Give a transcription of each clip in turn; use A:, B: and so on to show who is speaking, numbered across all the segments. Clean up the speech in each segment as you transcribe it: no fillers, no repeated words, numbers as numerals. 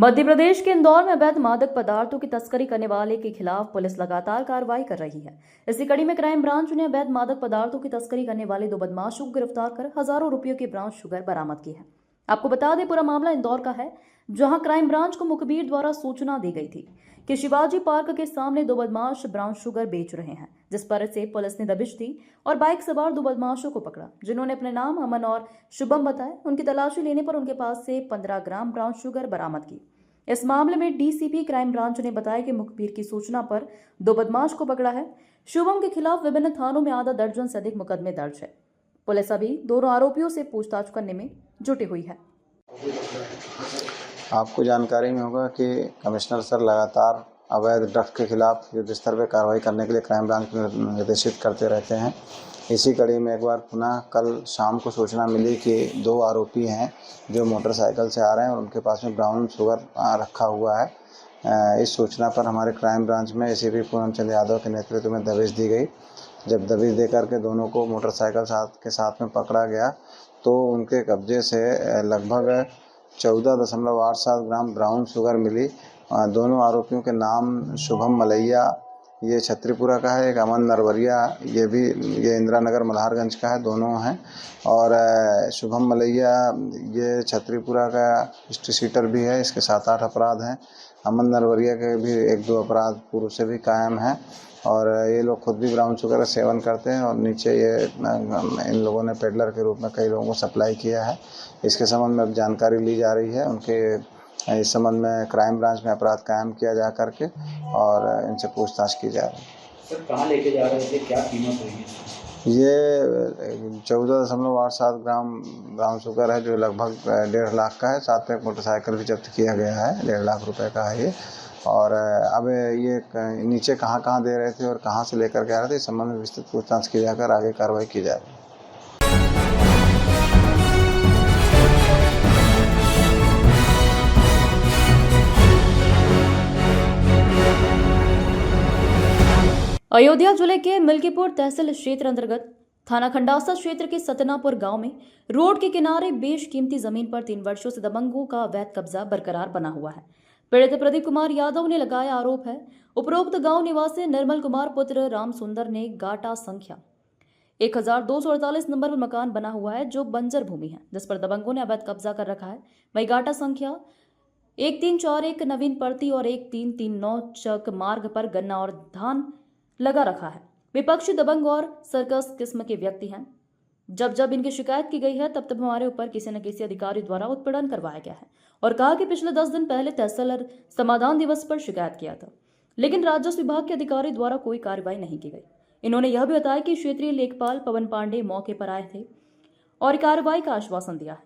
A: मध्य प्रदेश के इंदौर में अवैध मादक पदार्थों की तस्करी करने वाले के खिलाफ पुलिस लगातार कार्रवाई कर रही है। इसी कड़ी में क्राइम ब्रांच ने अवैध मादक पदार्थों की तस्करी करने वाले 2 बदमाशों को गिरफ्तार कर हजारों रुपयों की ब्राउन शुगर बरामद की है। आपको बता दें, पूरा मामला इंदौर का है, जहां क्राइम ब्रांच को मुखबिर द्वारा सूचना दी गई थी कि शिवाजी पार्क के सामने 2 बदमाश ब्राउन शुगर बेच रहे हैं, जिस पर से पुलिस ने दबिश दी और बाइक सवार 2 बदमाशों को पकड़ा, जिन्होंने अपने नाम अमन और शुभम बताए। उनकी तलाशी लेने पर उनके पास से 15 ग्राम ब्राउन शुगर बरामद की। इस मामले में डीसीपी क्राइम ब्रांच ने बताया कि मुखबिर की सूचना पर 2 बदमाश को पकड़ा है। शुभम के खिलाफ विभिन्न थानों में आधा दर्जन से अधिक मुकदमे दर्ज है। पुलिस अभी दोनों आरोपियों से पूछताछ करने में जुटी हुई है।
B: आपको जानकारी में होगा कि कमिश्नर सर लगातार अवैध ड्रग्स के खिलाफ युद्ध स्तर पर कार्रवाई करने के लिए क्राइम ब्रांच को निर्देशित करते रहते हैं। इसी कड़ी में एक बार पुनः कल शाम को सूचना मिली कि 2 आरोपी हैं जो मोटरसाइकिल से आ रहे हैं और उनके पास में ब्राउन शुगर रखा हुआ है। इस सूचना पर हमारे क्राइम ब्रांच में एसीपी पूनमचंद यादव के नेतृत्व में दबिश दी गई। जब दबिश देकर के दोनों को मोटरसाइकिल के साथ में पकड़ा गया तो उनके कब्जे से लगभग 14.87 ग्राम ब्राउन शुगर मिली। दोनों आरोपियों के नाम शुभम मलैया, ये छतरीपुरा का है, एक अमन नरवरिया, ये इंदिरा नगर मल्हारगंज का है, दोनों हैं। और शुभम मलैया ये छतरीपुरा का हिस्ट्री शीटर भी है, इसके 7-8 अपराध हैं। अमन नरवरिया के भी 1-2 अपराध पूर्व से भी कायम हैं। और ये लोग खुद भी ब्राउन शुगर का सेवन करते हैं और नीचे इन लोगों ने पेडलर के रूप में कई लोगों को सप्लाई किया है। इसके संबंध में अब जानकारी ली जा रही है। इस संबंध में क्राइम ब्रांच में अपराध कायम किया जा करके और इनसे पूछताछ की जा रही है।
C: सर, कहाँ लेके जा रहे थे, क्या कीमत होगी?
B: ये 14.87 ग्राम ब्राउन शुगर है जो लगभग 1.5 लाख का है। साथ में एक मोटरसाइकिल भी जब्त किया गया है, 1.5 लाख रुपए का है ये। और अब ये नीचे कहाँ दे रहे थे और कहाँ से लेकर के आ रहे थे, इस संबंध में विस्तृत पूछताछ की जाकर आगे कार्रवाई की जा रही है।
A: अयोध्या जिले के मिल्कीपुर तहसील क्षेत्र अंतर्गत थाना खंडासा क्षेत्र के सतनापुर गांव में रोड के किनारे बेशकीमती जमीन पर 3 वर्षों से दबंगों का अवैध कब्जा बरकरार बना हुआ है। पीड़ित प्रदीप कुमार यादव ने लगाया आरोप है, उपरोक्त गांव निवासी निर्मल कुमार पुत्र राम सुंदर ने गाटा संख्या 1248 नंबर पर मकान बना हुआ है, जो बंजर भूमि है, जिस पर दबंगों ने अवैध कब्जा कर रखा है। वही गाटा संख्या 1341 नवीन पर्ती और 1339 चक मार्ग पर गन्ना और धान लगा रखा है। विपक्षी दबंग और सर्कस किस्म के व्यक्ति हैं। जब इनकी शिकायत की गई है, तब हमारे ऊपर किसी न किसी अधिकारी द्वारा उत्पीड़न करवाया गया है और कहा कि पिछले 10 दिन पहले तहसीलदार समाधान दिवस पर शिकायत किया था, लेकिन राजस्व विभाग के अधिकारी द्वारा कोई कार्रवाई नहीं की गई। इन्होंने यह भी बताया कि क्षेत्रीय लेखपाल पवन पांडे मौके पर आए थे और कार्रवाई का आश्वासन दिया है,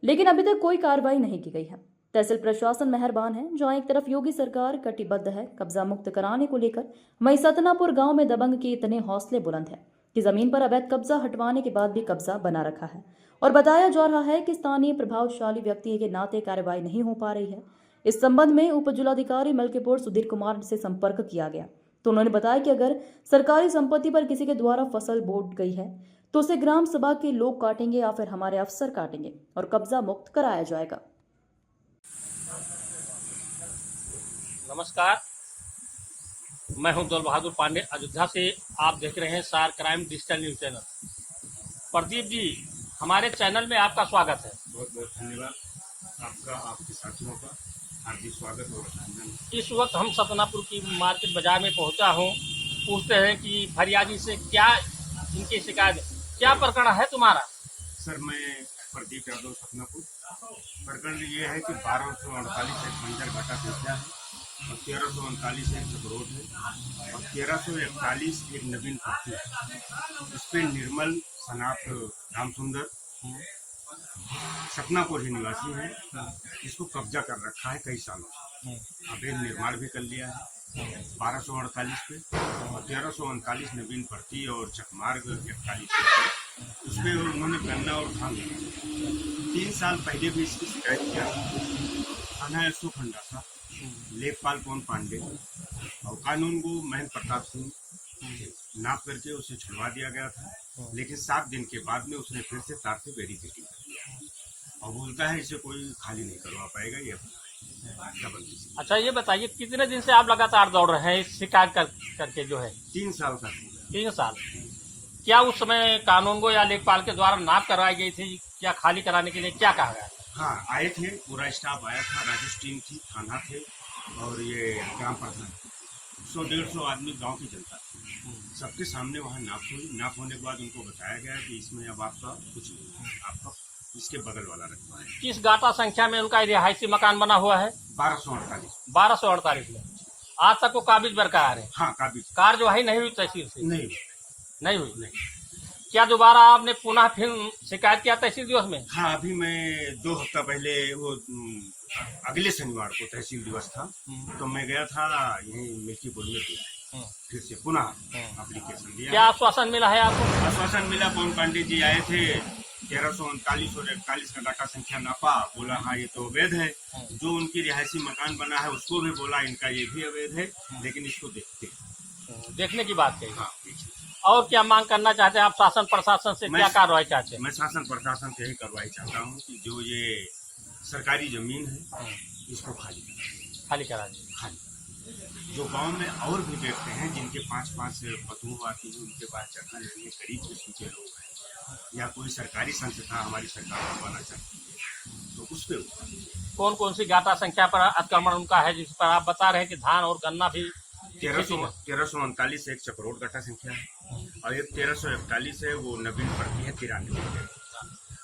A: लेकिन अभी तक कोई कार्रवाई नहीं की गई है। तहसील प्रशासन मेहरबान है, जहां एक तरफ योगी सरकार कटिबद्ध है कब्जा मुक्त कराने को लेकर, वहीं सतनापुर गांव में दबंग के इतने हौसले बुलंद है कि जमीन पर अवैध कब्जा हटवाने के बाद भी कब्जा बना रखा है और बताया जा रहा है कि स्थानीय प्रभावशाली व्यक्ति के नाते कार्रवाई नहीं हो पा रही है। इस संबंध में उप जिलाधिकारी मिल्कीपुर सुधीर कुमार से संपर्क किया गया तो उन्होंने बताया कि अगर सरकारी संपत्ति पर किसी के द्वारा फसल बोट गई है तो उसे ग्राम सभा के लोग काटेंगे या फिर हमारे अफसर काटेंगे और कब्जा मुक्त कराया जाएगा।
D: नमस्कार, मैं हूं दौल बहादुर पांडे, अयोध्या से। आप देख रहे हैं Saar crime digital news channel. Pradeep ji, हमारे चैनल में आपका स्वागत है।
E: बहुत बहुत धन्यवाद आपका, आपके साथियों का हार्दिक स्वागत और अभिनंदन।
D: इस वक्त हम सतनापुर की मार्केट बाजार में पहुंचा हूं। पूछते हैं कि फरियादी से क्या इनकी शिकायत, क्या प्रकरण है तुम्हारा?
E: सर, मैं प्रदीप यादव, सतनापुर। प्रकरण ये है कि 1248 एक बंजर घाटा बेचा है और 1339 एक चक्रोड है और 1341 एक नवीन पत्ती है। इस पर निर्मल सनात राम सुंदर सतनापुर ही निवासी है, इसको कब्जा कर रखा है कई सालों से। अवैध निर्माण भी कर लिया है 1248 पे और 1339 नवीन पर्ती और चकमार्ग 41 पे। उस पर उन्होंने गन्ना और धान 3 साल पहले भी इसकी शिकायत किया। थाना एसओ खंडासा, लेखपाल पवन पांडे और कानून को महेंद्र प्रताप सिंह नाप करके उसे छुड़वा दिया गया था, लेकिन 7 दिन के बाद में उसने फिर से तार से बैरिकेडिंग कर दिया। और बोलता है इसे कोई खाली नहीं करवा पाएगा, ये जबरदस्ती।
D: अच्छा ये बताइए कितने दिन से आप लगातार दौड़ रहे हैं इस शिकायत करके जो है?
E: 3 साल का।
D: 3 साल। क्या उस समय कानून को या लेखपाल के द्वारा नाप करवाई गई थी? क्या खाली कराने के लिए क्या कहा गया?
E: हाँ आए थे, पूरा स्टाफ आया था, राजेश टीम थी, थाना थे और ये ग्राम प्रधान, 100-150 आदमी गांव की जनता थी। सबके सामने वहाँ नाप हुई। नाप होने के बाद उनको बताया गया कि इसमें अब आपका कुछ नहीं, आपका इसके बगल वाला रखवा है।
D: किस गाटा संख्या में उनका रिहायशी मकान बना हुआ है?
E: 1248।
D: 1248 में। आज तक वो काबिज बरकरार है?
E: हाँ काबिज।
D: कार्यवाही नहीं हुई तहसील से?
E: नहीं
D: हुई।
E: नहीं।
D: क्या दोबारा आपने पुनः फिर शिकायत किया तहसील दिवस में?
E: हाँ अभी मैं 2 हफ्ता पहले वो अगले शनिवार को तहसील दिवस था, तो मैं गया था यहीं मिल्कीपुर में दिया, फिर से पुनः एप्लीकेशन दिया।
D: क्या आश्वासन मिला है आपको?
E: आश्वासन मिला। पवन पांडे जी आए थे, 1339 और 41 का डाटा संख्या नापा, बोला हाँ ये तो अवैध है। जो उनकी रिहायशी मकान बना है उसको भी बोला इनका ये भी अवैध है, लेकिन इसको देखने
D: की बात कही।
E: हाँ,
D: और क्या मांग करना चाहते हैं आप शासन प्रशासन से? क्या कार्रवाई चाहते हैं?
E: मैं शासन प्रशासन से यही कार्रवाई चाहता हूँ कि जो ये सरकारी जमीन है इसको खाली करा दें। खाली जो गांव में और भी व्यक्ति हैं जिनके 5-5 बधू आती है, उनके पास चढ़ना लेने करीब किस्म के लोग हैं, या कोई सरकारी संस्था हमारी सरकार बनवाना चाहती है, तो उस पर
D: कौन कौन सी गाटा संख्या पर अतिक्रमण उनका है, जिस पर आप बता रहे हैं कि धान और गन्ना भी?
E: 1339 एक चक्रोट गाटा संख्या है और एक 1341 है, वो नवीन पड़ती है 93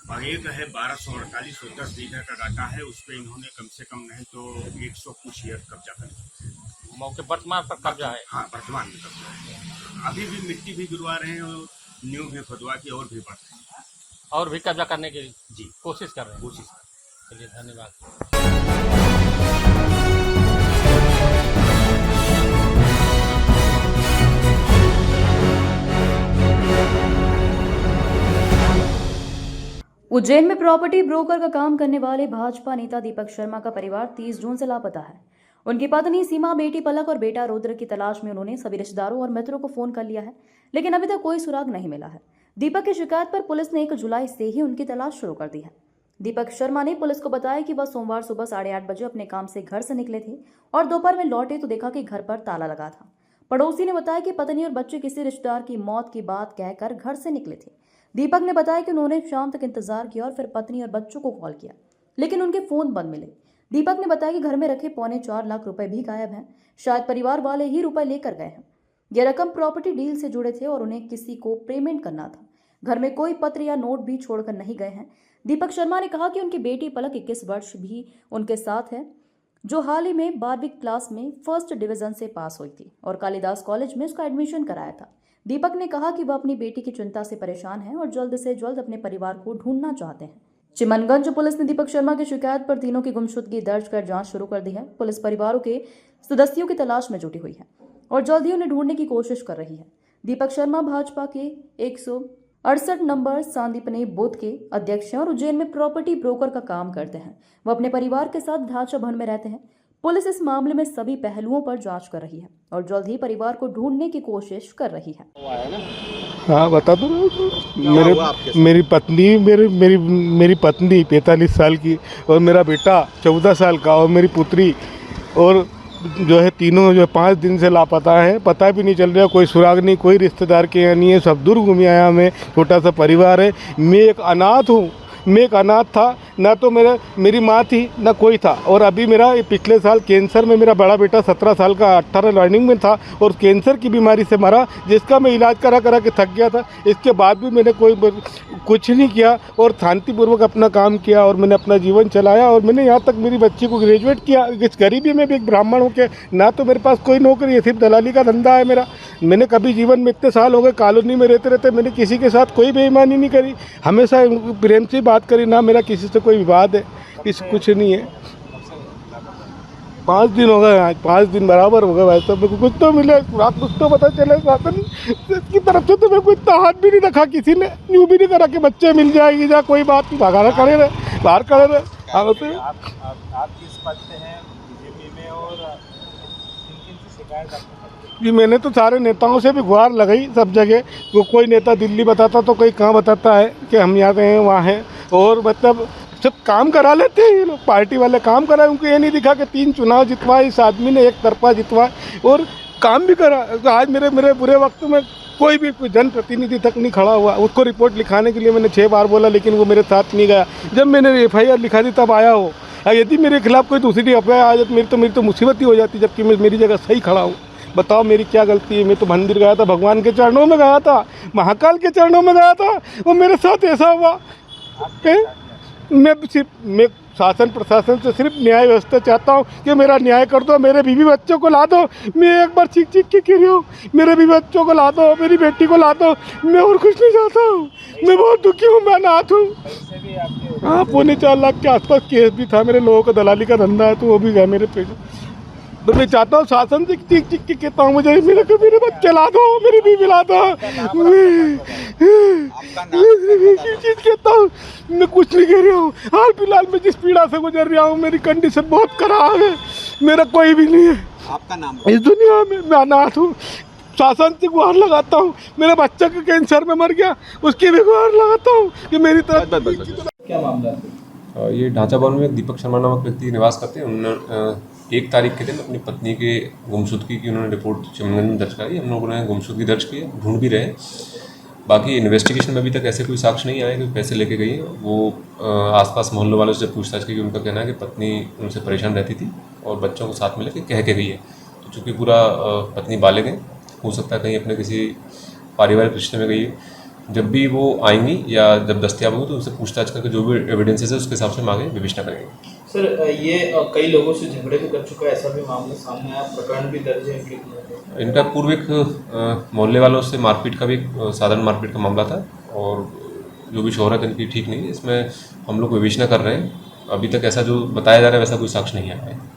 E: और एक है 1248 और 10 लीटर का डाटा है, उस पर इन्होंने कम से कम नहीं तो 100 कुछ ईयर कब्जा कर
D: मौके वर्तमान पर कब्जा है।
E: हाँ वर्तमान में कब्जा है। अभी भी मिट्टी भी गिरवा रहे हैं और न्यू भी फदवा की और भी बढ़ रहे हैं,
D: और भी कब्जा करने की
E: जी
D: कोशिश कर रहे हैं। चलिए धन्यवाद।
A: उज्जैन में प्रॉपर्टी ब्रोकर का काम करने वाले भाजपा नेता दीपक शर्मा का परिवार 30 जून से लापता है। उनकी पत्नी सीमा, बेटी पलक और बेटा रुद्र की तलाश में उन्होंने सभी रिश्तेदारों और मित्रों को फोन कर लिया है, लेकिन अभी तक कोई सुराग नहीं मिला है। दीपक की शिकायत पर पुलिस ने 1 जुलाई से ही उनकी तलाश शुरू कर दी है। दीपक शर्मा ने पुलिस को बताया कि वह सोमवार सुबह 8:30 बजे अपने काम से घर से निकले थे और दोपहर में लौटे तो देखा कि घर पर ताला लगा था। पड़ोसी ने बताया कि पत्नी और बच्चे किसी रिश्तेदार की मौत की बात कहकर घर से निकले थे। दीपक ने बताया कि उन्होंने शाम तक इंतजार किया और फिर पत्नी और बच्चों को कॉल किया, लेकिन उनके फोन बंद मिले। दीपक ने बताया कि घर में रखे 3.25 लाख रुपए भी गायब हैं। शायद परिवार वाले ही रुपए लेकर गए हैं। यह रकम प्रॉपर्टी डील से जुड़े थे और उन्हें किसी को पेमेंट करना था। घर में कोई पत्र या नोट भी छोड़कर नहीं गए हैं। दीपक शर्मा ने कहा कि उनकी बेटी पलक 21 वर्ष भी उनके साथ है, जो हाल ही में 12वीं क्लास में फर्स्ट डिवीजन से पास हुई थी और कालिदास कॉलेज में उसका एडमिशन कराया था। दीपक ने कहा कि वह अपनी बेटी की चिंता से परेशान है और जल्द से जल्द अपने परिवार को ढूंढना चाहते हैं। चिमनगंज पुलिस ने दीपक शर्मा की शिकायत पर तीनों की गुमशुदगी दर्ज कर जांच शुरू कर दी है। पुलिस परिवारों के सदस्यों की तलाश में जुटी हुई है और जल्द ही उन्हें ढूंढने की कोशिश कर रही है। दीपक शर्मा भाजपा के 168 नंबर सांदीपनी बूथ के अध्यक्ष हैं और उज्जैन में प्रॉपर्टी ब्रोकर का काम करते हैं। वह अपने परिवार के साथ ढांचा भवन में रहते हैं। पुलिस इस मामले में सभी पहलुओं पर जांच कर रही है और जल्द ही परिवार को ढूंढने की कोशिश कर रही है।
F: हाँ बता दो। मेरी पत्नी मेरी पत्नी 45 साल की और मेरा बेटा 14 साल का और मेरी पुत्री, और जो है तीनों जो 5 दिन से लापता है। पता भी नहीं चल रहा, कोई सुराग नहीं, कोई रिश्तेदार के यहाँ नहीं है, सब दूर घूम आया। मैं छोटा सा परिवार है। मैं एक अनाथ हूँ। मैं एक अनाथ था, ना तो मेरी माँ थी ना कोई था। और अभी मेरा पिछले साल कैंसर में मेरा बड़ा बेटा 17 साल का 18 रनिंग में था और कैंसर की बीमारी से मरा, जिसका मैं इलाज करा के थक गया था। इसके बाद भी मैंने कुछ नहीं किया और शांतिपूर्वक अपना काम किया और मैंने अपना जीवन चलाया और मैंने यहाँ तक मेरी बच्ची को ग्रेजुएट किया। इस गरीबी में भी एक ब्राह्मण होकर ना तो मेरे पास कोई नौकरी है, सिर्फ दलाली का धंधा है मेरा। मैंने कभी जीवन में इतने साल हो गए कॉलोनी में रहते मैंने किसी के साथ कोई बेईमानी नहीं करी, हमेशा प्रेम से बात करी, ना मेरा किसी से कोई विवाद है, कुछ नहीं है। 5 दिन हो गए, आज 5 दिन बराबर हो गए। वैसे मेरे को कुछ तो मिले, कुछ तो पता चले। शासन की तरफ से तो मेरे को इतना हाथ भी नहीं रखा किसी ने, यूँ भी नहीं करा कि बच्चे मिल जाएगी या कोई बात नहीं, भागा खड़े रहे, बाहर खड़े रहे।
C: आप किस पद पे हैं बीजेपी में और किन से शिकायत आपने?
F: जी मैंने तो सारे नेताओं से भी गुहार लगाई सब जगह। कोई नेता दिल्ली बताता तो कोई कहाँ बताता है कि हम यहाँ हैं वहाँ हैं, और मतलब सब काम करा लेते हैं ये लोग, पार्टी वाले काम कराए। उनको ये नहीं दिखा कि 3 चुनाव जितवाए इस आदमी ने, एक तरफा जितवाए और काम भी करा। तो आज मेरे बुरे वक्त में कोई भी जनप्रतिनिधि तक नहीं खड़ा हुआ। उसको रिपोर्ट लिखाने के लिए मैंने 6 बार बोला, लेकिन वो मेरे साथ नहीं गया। जब मैंने FIR लिखा दी तब आया हो। यदि मेरे खिलाफ कोई दूसरी FIR आ जाती मेरी तो मुसीबत ही हो जाती, जबकि मैं मेरी जगह सही खड़ा हूँ। बताओ मेरी क्या गलती है? मैं तो मंदिर गया था, भगवान के चरणों में गया था, महाकाल के चरणों में गया था, वो मेरे साथ ऐसा हुआ। मैं शासन प्रशासन से सिर्फ न्याय व्यवस्था चाहता हूँ कि मेरा न्याय कर दो, मेरे बीवी बच्चों को ला दो। मैं एक बार चीख के कह रही हूँ, मेरे बीवी बच्चों को ला दो, मेरी बेटी को ला दो। मैं और कुछ नहीं चाहता हूँ। मैं बहुत दुखी हूँ, मैं अनाथ हूँ। हाँ, 4.25 लाख के आसपास केस भी था। मेरे लोगों का दलाली का धंधा है, तो वो भी गया मेरे पे। तो मैं चाहता हूँ शासन से चीख के कहता हूँ, मुझे मेरे बच्चे ला दो, मेरी बीवी ला दो। चीज कहता हूँ, मैं कुछ नहीं कह रहा हूँ। हाल फिलहाल मैं जिस पीड़ा से गुजर रहा हूँ, मेरी कंडीशन बहुत खराब है। मेरा कोई भी नहीं है
G: आपका नाम?
F: इस दुनिया में। मैं अनाथ हूँ। शासन से गुहार लगाता हूँ। मेरे बच्चा का कैंसर में मर गया, उसकी भी गुहार लगाता हूँ कि मेरी तरफ।
G: क्या मामला है?
H: ये ढांचा भवन में दीपक शर्मा नामक व्यक्ति निवास करते हैं। उन्होंने 1 तारीख के दिन अपनी पत्नी के गुमशुदगी की उन्होंने रिपोर्ट चिमनगंज में दर्ज कराई। हम लोगों ने गुमशुदगी दर्ज की है, ढूंढ भी रहे हैं। बाकी इन्वेस्टिगेशन में अभी तक ऐसे कोई साक्ष्य नहीं आए कि पैसे लेके गई है। वो आसपास मोहल्ले वालों से पूछताछ की, उनका कहना है कि पत्नी उनसे परेशान रहती थी और बच्चों को साथ में लेके कह के गई है। तो चूँकि पूरा पत्नी बालिग है, हो सकता है कहीं अपने किसी पारिवारिक रिश्ते में गई है। जब भी वो आएंगी या जब दस्तियाब होंगी तो उनसे पूछताछ करके जो भी एविडेंसेस है उसके हिसाब से हम आगे विवेचना करेंगे।
G: सर, ये कई लोगों से झगड़े भी कर चुका है, ऐसा भी मामला सामने आया, प्रकरण भी दर्ज है इनके।
H: इनका पूर्व एक मोहल्ले वालों से मारपीट का भी साधारण मारपीट का मामला था और जो भी शोहरत इनकी ठीक नहीं है। इसमें हम लोग विवेचना कर रहे हैं। अभी तक ऐसा जो बताया जा रहा है वैसा कोई साक्ष्य नहीं आया है।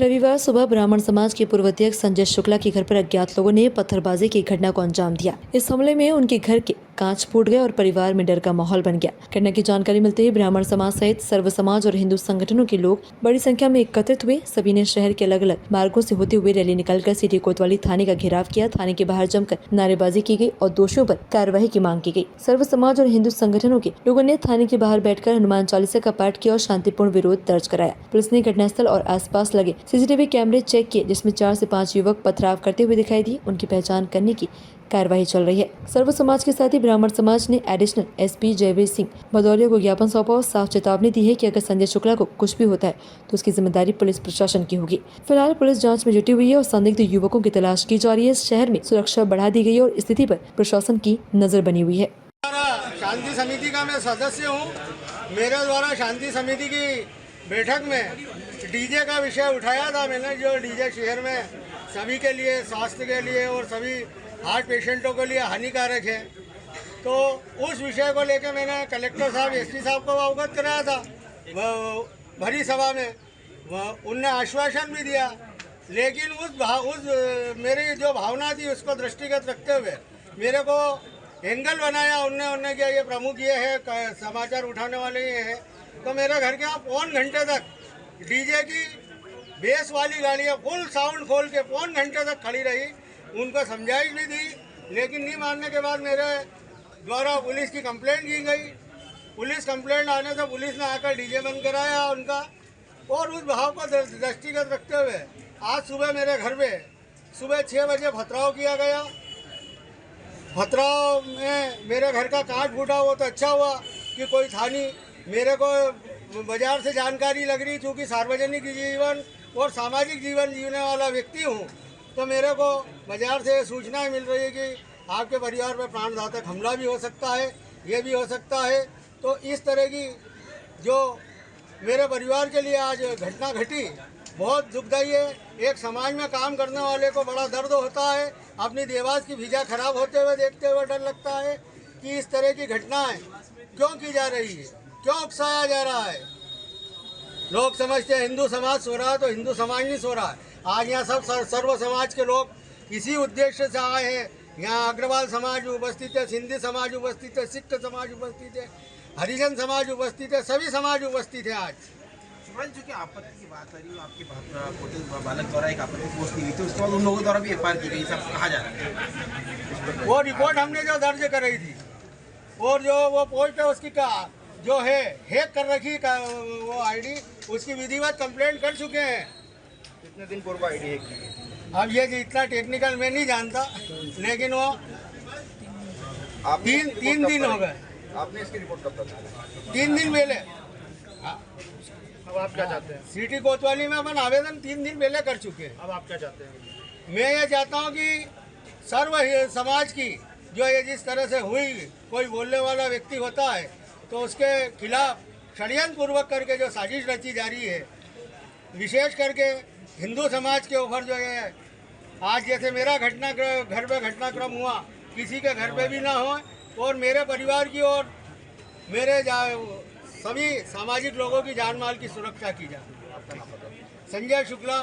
A: रविवार सुबह ब्राह्मण समाज के पूर्व अध्यक्ष संजय शुक्ला के घर पर अज्ञात लोगों ने पत्थरबाजी की घटना को अंजाम दिया। इस हमले में उनके घर के कांच फूट गए और परिवार में डर का माहौल बन गया। घटना की जानकारी मिलते ही ब्राह्मण समाज सहित सर्व समाज और हिंदू संगठनों के लोग बड़ी संख्या में एकत्रित हुए। सभी ने शहर के अलग अलग मार्गों से होते हुए रैली निकालकर सिटी कोतवाली थाने का घेराव किया। थाने के बाहर जमकर नारेबाजी की गई और दोषियों पर कार्रवाई की मांग की गई। सर्व समाज और हिंदू संगठनों के लोगों ने थाने के बाहर बैठकर हनुमान चालीसा का पाठ किया और शांतिपूर्ण विरोध दर्ज कराया। पुलिस ने घटनास्थल और आसपास लगे CCTV कैमरे चेक किए, जिसमें 4 से 5 युवक पथराव करते हुए दिखाई दिए। उनकी पहचान करने की कार्रवाई चल रही है। सर्व समाज के साथ ही ब्राह्मण समाज ने एडिशनल SP जयवीर सिंह भदौरिया को ज्ञापन सौंपा और साफ चेतावनी दी है कि अगर संजय शुक्ला को कुछ भी होता है तो उसकी जिम्मेदारी पुलिस प्रशासन की होगी। फिलहाल पुलिस जांच में जुटी हुई है और संदिग्ध युवकों की तलाश की जा रही है। शहर में सुरक्षा बढ़ा दी गई है और स्थिति पर प्रशासन की नजर बनी हुई है।
I: शांति समिति का मैं सदस्य हूँ। मेरे द्वारा शांति समिति की बैठक में डीजे का विषय उठाया था। मैंने जो डीजे शहर में सभी के लिए, स्वास्थ्य के लिए और सभी हार्ट पेशेंटों के लिए हानिकारक है, तो उस विषय को लेकर मैंने कलेक्टर साहब, SP साहब को अवगत कराया था भरी सभा में। उनने आश्वासन भी दिया, लेकिन उस मेरी जो भावना थी उसको दृष्टिगत रखते हुए मेरे को एंगल बनाया उनने क्या ये प्रमुख ये है, समाचार उठाने वाले ये है। तो मेरे घर के यहाँ पौन घंटे तक डीजे की बेस वाली गाड़ियाँ फुल साउंड खोल के पौन घंटे तक खड़ी रही। उनको समझाइश भी दी, लेकिन नहीं मानने के बाद मेरे द्वारा पुलिस की कंप्लेंट की गई। पुलिस कंप्लेंट आने से पुलिस ने आकर डीजे बंद कराया उनका, और उस भाव को दृष्टिगत रखते हुए आज सुबह मेरे घर पे सुबह 6 बजे पथराव किया गया। पथराव में मेरे घर का कांच फूटा। वो तो अच्छा हुआ कि कोई था नहीं। मेरे को बाजार से जानकारी लग रही, चूँकि सार्वजनिक जीवन और सामाजिक जीवन जीने वाला व्यक्ति हूँ, तो मेरे को बाजार से सूचनाएं मिल रही है कि आपके परिवार पर प्राणघातक हमला भी हो सकता है, ये भी हो सकता है। तो इस तरह की जो मेरे परिवार के लिए आज घटना घटी, बहुत दुखदायी है। एक समाज में काम करने वाले को बड़ा दर्द होता है। अपनी देवास की भिजा खराब होते हुए देखते हुए डर लगता है कि इस तरह की घटनाएं क्यों की जा रही है, क्यों उकसाया जा रहा है। लोग समझते हैं हिंदू समाज सो रहा है, तो हिंदू समाज नहीं सो रहा है। आज यहाँ सब सर्व समाज के लोग इसी उद्देश्य से आए हैं। यहाँ अग्रवाल समाज उपस्थित है, सिंधी समाज उपस्थित है, सिख समाज उपस्थित है, हरिजन समाज उपस्थित है, सभी समाज उपस्थित है। आज
J: तुरंत चूंकि आपत्ति की बात आ रही है, आपके पोते बालक द्वारा एक आपत्ति पोस्ट की गई थी, उसके बाद उन लोगों द्वारा भी एफआईआर की गई, सब कहा जा रहा है।
I: वो रिपोर्ट हमने जो दर्ज कराई थी और जो वो पोस्ट है उसकी का जो है हैक कर रखी का वो आईडी, उसकी विधिवत कंप्लेंट कर चुके हैं।
J: कितने दिन पूर्व आईडी हैक की गई?
I: अब ये इतना टेक्निकल मैं नहीं जानता, लेकिन वो तीन दिन हो गए।
J: आपने इसकी रिपोर्ट कब तक?
I: 3 दिन पहले।
J: अब आप क्या चाहते हैं?
I: सिटी कोतवाली में अपन आवेदन 3 दिन पहले कर चुके हैं।
J: अब आप क्या चाहते हैं?
I: मैं ये चाहता हूँ कि सर्व समाज की जो ये जिस तरह से हुई, कोई बोलने वाला व्यक्ति होता है तो उसके खिलाफ षड्यंत्र पूर्वक करके जो साजिश रची जा रही है, विशेष करके हिंदू समाज के ऊपर जो है, आज जैसे मेरा घर पे घटनाक्रम हुआ, किसी के घर पे भी ना हो और मेरे परिवार की और मेरे सभी सामाजिक लोगों की जान माल की सुरक्षा की जाए। संजय शुक्ला,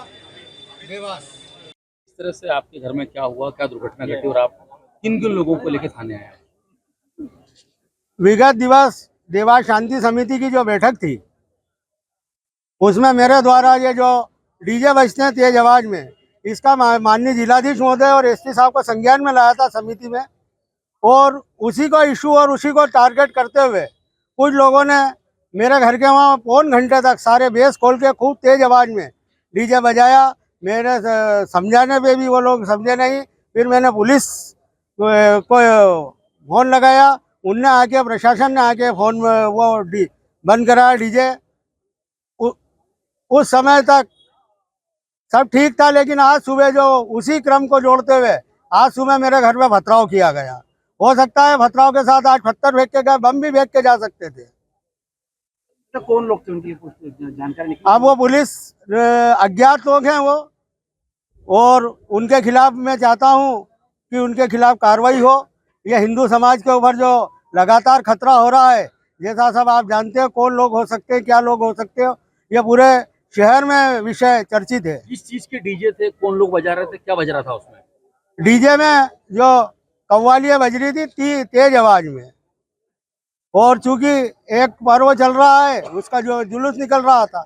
I: देवास।
K: इस तरह से आपके घर में क्या हुआ, क्या दुर्घटना घटी और आप किन किन लोगों को लेकर थाने आए?
I: विगत दिवस देवास शांति समिति की जो बैठक थी, उसमें मेरे द्वारा ये जो डीजे बजते हैं तेज आवाज में, इसका माननीय जिलाधीश महोदय और एसपी साहब को संज्ञान में लाया था समिति में, और उसी को इशू और उसी को टारगेट करते हुए कुछ लोगों ने मेरे घर के वहाँ पौन घंटे तक सारे बेस खोल के खूब तेज आवाज़ में डीजे बजाया। मेरे समझाने पे भी वो लोग समझे नहीं। फिर मैंने पुलिस को फ़ोन लगाया, उनने आके, प्रशासन ने आके फ़ोन वो बंद कराया डीजे। उस समय तक सब ठीक था, लेकिन आज सुबह जो उसी क्रम को जोड़ते हुए आज सुबह मेरे घर में पथराव किया गया। हो सकता है पथराव के साथ आज पत्थर फेंक के गए, बम भी फेंक के जा सकते थे।
K: तो कौन लोग थे, उनकी जानकारी नहीं?
I: अब वो पुलिस अज्ञात लोग हैं वो, और उनके खिलाफ मैं चाहता हूं कि उनके खिलाफ कार्रवाई हो। ये हिंदू समाज के ऊपर जो लगातार खतरा हो रहा है, जैसा सब आप जानते हो कौन लोग हो सकते हैं, क्या लोग हो सकते हो, ये पूरे शहर में विषय चर्चित है।
K: किस चीज के डीजे थे, कौन लोग बजा रहे थे, क्या बज रहा था उसमें?
I: डीजे में जो कव्वालियाँ बज रही थी तेज आवाज में, और चूंकि एक पर्व चल रहा है, उसका जो जुलूस निकल रहा था,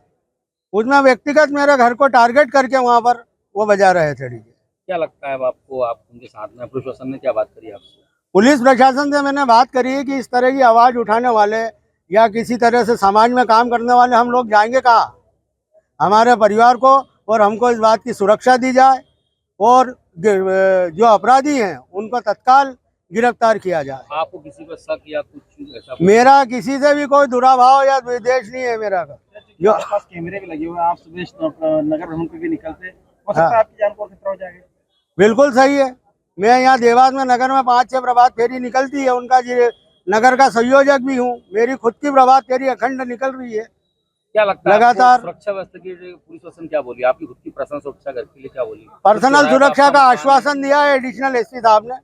I: उसमें व्यक्तिगत मेरे घर को टारगेट करके वहां पर वो बजा रहे थे डीजे।
K: क्या लगता है आपको, आप उनके साथ में प्रशासन ने क्या बात करी आपसे?
I: पुलिस प्रशासन से मैंने बात करी है कि इस तरह की आवाज उठाने वाले या किसी तरह से समाज में काम करने वाले हम लोग जाएंगे कहाँ। हमारे परिवार को और हमको इस बात की सुरक्षा दी जाए, और जो अपराधी हैं उनको तत्काल गिरफ्तार किया जाए।
K: आपको किसी पर शक या कुछ ऐसा?
I: मेरा किसी से भी कोई दुराभाव या विद्वेष नहीं है मेरा का। जो
K: आसपास कैमरे भी लगे हुए हैं, आप सुबह नगर भ्रमण पे भी निकलते, हो सकता है आपकी जान को खतरा हो जाएगा।
I: बिल्कुल सही है। मैं यहाँ देवास में नगर में 5-6 प्रभात फेरी निकलती है, उनका नगर का संयोजक भी हूँ। मेरी खुद की प्रभात फेरी अखंड निकल रही है।
K: क्या लगता है
I: लगातार
K: सुरक्षा व्यवस्था की पुलिस शासन क्या बोली, आपकी खुद की पर्सनल सुरक्षा घर के लिए क्या बोली?
I: पर्सनल सुरक्षा का आश्वासन दिया है एडिशनल एसपी साहब ने।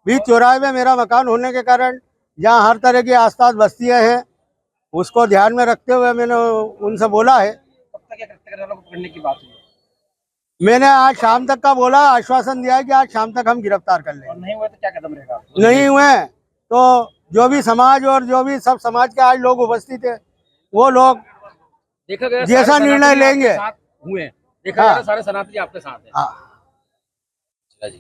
I: बीच चौराहे में मेरा मकान होने के कारण जहाँ हर तरह की आसपास बस्तियाँ हैं, उसको ध्यान में रखते हुए मैंने उनसे बोला है।
K: कब तक क्या करने वालों को पकड़ने की बात हुई?
I: मैंने आज शाम तक का बोला, आश्वासन दिया है कि आज शाम तक हम गिरफ्तार कर लेंगे।
K: और नहीं हुआ तो क्या कदम रहेगा?
I: नहीं हुए तो जो भी समाज और जो भी सब समाज के आज लोग उपस्थित है, वो लोग
K: देखा गया
I: जैसा निर्णय लेंगे।
K: हुए देखा गया सारे सनातनी आपके साथ हैं।
I: हाँ
K: जी,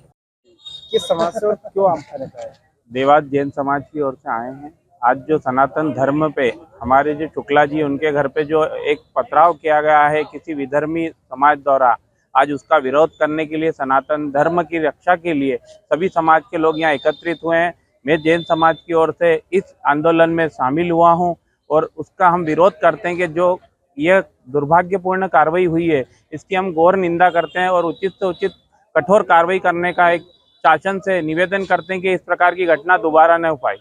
C: किस समाज से और क्यों आपका रहता है?
L: देवास जैन समाज की ओर से आए हैं। आज जो सनातन धर्म पे हमारे जो शुक्ला जी उनके घर पे जो एक पथराव किया गया है किसी विधर्मी समाज द्वारा, आज उसका विरोध करने के लिए, सनातन धर्म की रक्षा के लिए सभी समाज के लोग यहाँ एकत्रित हुए हैं। मैं जैन समाज की ओर से इस आंदोलन में शामिल हुआ हूँ और उसका हम विरोध करते हैं कि जो यह दुर्भाग्यपूर्ण कार्रवाई हुई है इसकी हम घोर निंदा करते हैं और उचित से उचित कठोर कार्रवाई करने का एक शासन से निवेदन करते हैं कि इस प्रकार की घटना दोबारा न हो पाए।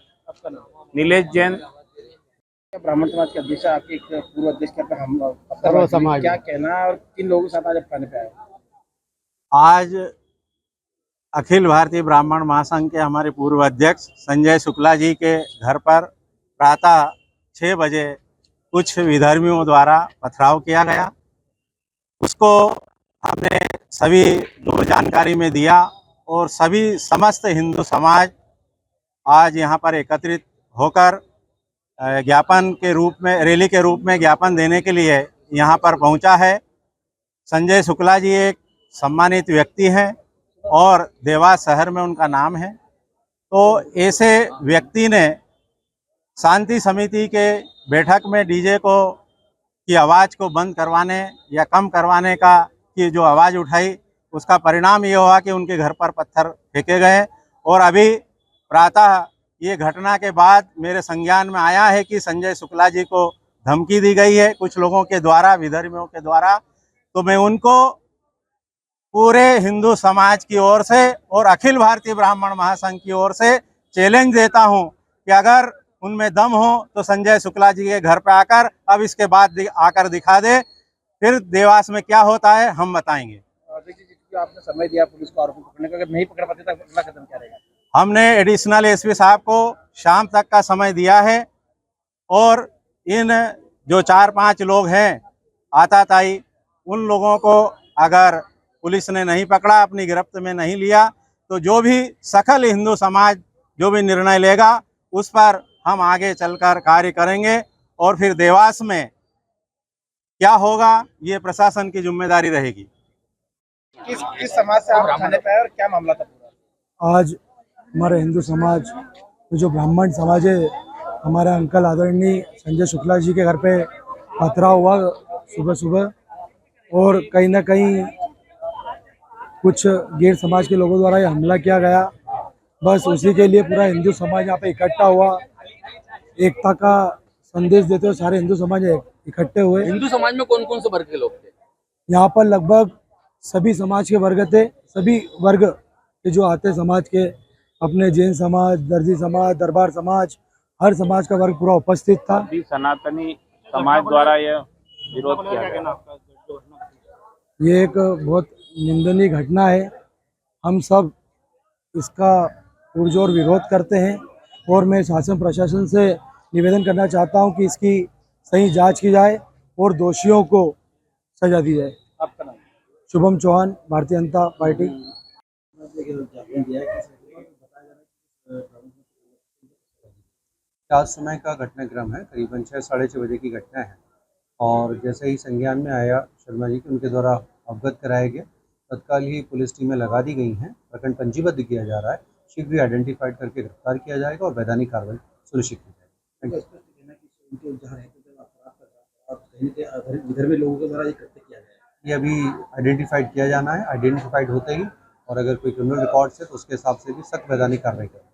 L: नीलेश जैन,
K: ब्राह्मण समाज के अध्यक्ष, आपके एक पूर्व अध्यक्ष के हम
I: सर्व समाज
K: क्या कहना है और किन लोगों के साथ आज थाने पे आए?
M: आज अखिल भारतीय ब्राह्मण महासंघ के हमारे पूर्व अध्यक्ष संजय शुक्ला जी के घर पर प्रातः 6 बजे कुछ विधर्मियों द्वारा पथराव किया गया। उसको हमने सभी को जानकारी में दिया और सभी समस्त हिंदू समाज आज यहाँ पर एकत्रित होकर ज्ञापन के रूप में, रैली के रूप में ज्ञापन देने के लिए यहाँ पर पहुँचा है। संजय शुक्ला जी एक सम्मानित व्यक्ति हैं और देवास शहर में उनका नाम है। तो ऐसे व्यक्ति ने शांति समिति के बैठक में डीजे को की आवाज़ को बंद करवाने या कम करवाने का की जो आवाज़ उठाई, उसका परिणाम ये हुआ कि उनके घर पर पत्थर फेंके गए। और अभी प्रातः ये घटना के बाद मेरे संज्ञान में आया है कि संजय शुक्ला जी को धमकी दी गई है कुछ लोगों के द्वारा, विधर्मियों के द्वारा। तो मैं उनको पूरे हिंदू समाज की ओर से और अखिल भारतीय ब्राह्मण महासंघ की ओर से चैलेंज देता हूं कि अगर उनमें दम हो तो संजय शुक्ला जी के घर पे आकर अब इसके बाद आकर दिखा दे, फिर देवास में क्या होता है हम बताएंगे।
J: देखिए, आपने समय दिया पुलिस को आरोपी पकड़ने का, अगर नहीं पकड़ पाते तो अगला कदम क्या रहेगा?
M: हमने एडिशनल एसपी साहब को शाम तक का समय दिया है और इन जो 4-5 लोग हैं आताताई, उन लोगों को अगर पुलिस ने नहीं पकड़ा, अपनी गिरफ्त में नहीं लिया, तो जो भी सकल हिंदू समाज जो भी निर्णय लेगा उस पर हम आगे चलकर कार्य करेंगे। और फिर देवास में क्या होगा ये प्रशासन की जिम्मेदारी रहेगी।
J: किस समाज से आप थाने पे आए और क्या मामला था पूरा?
N: आज हमारे हिंदू समाज जो ब्राह्मण समाज है, हमारे अंकल आदरणीय संजय शुक्ला जी के घर पे पथराव हुआ सुबह सुबह, और कहीं ना कहीं कुछ गैर समाज के लोगों द्वारा ये हमला किया गया। बस उसी के लिए पूरा हिंदू समाज यहाँ पे इकट्ठा हुआ, एकता का संदेश देते हुए सारे हिंदू समाज इकट्ठे हुए।
K: हिंदू समाज में कौन कौन से वर्ग के लोग थे?
N: यहाँ पर लगभग सभी समाज के वर्ग थे, सभी वर्ग के जो आते समाज के, अपने जैन समाज, दर्जी समाज, दरबार समाज, हर समाज का वर्ग पूरा उपस्थित था।
L: सनातनी समाज द्वारा यह विरोध किया गया।
N: ये एक बहुत निंदनीय घटना है। हम सब इसका पुरजोर विरोध करते हैं और मैं शासन प्रशासन से निवेदन करना चाहता हूं कि इसकी सही जांच की जाए और दोषियों को सजा दी जाए।
J: आपका नाम?
N: शुभम चौहान, भारतीय जनता पार्टी।
O: आज समय का घटनाक्रम है, करीबन 6-6:30 बजे की घटना है और जैसे ही संज्ञान में आया शर्मा जी के, उनके द्वारा अवगत कराया गया। तत्काल ही पुलिस टीमें लगा दी गई हैं, प्रकरण पंजीबद्ध किया जा रहा है, शीघ्र ही आइडेंटिफाइड करके गिरफ्तार किया जाएगा और वैधानिक कार्रवाई सुनिश्चित की जाएगी।
J: विधर्मी लोगों के द्वारा ये कृत्य किया गया,
O: ये अभी आइडेंटिफाइड किया जाना है। आइडेंटिफाइड होते ही और अगर कोई क्रिमिनल रिकॉर्ड है तो उसके हिसाब से भी सख्त वैधानिक कार्रवाई करेंगे।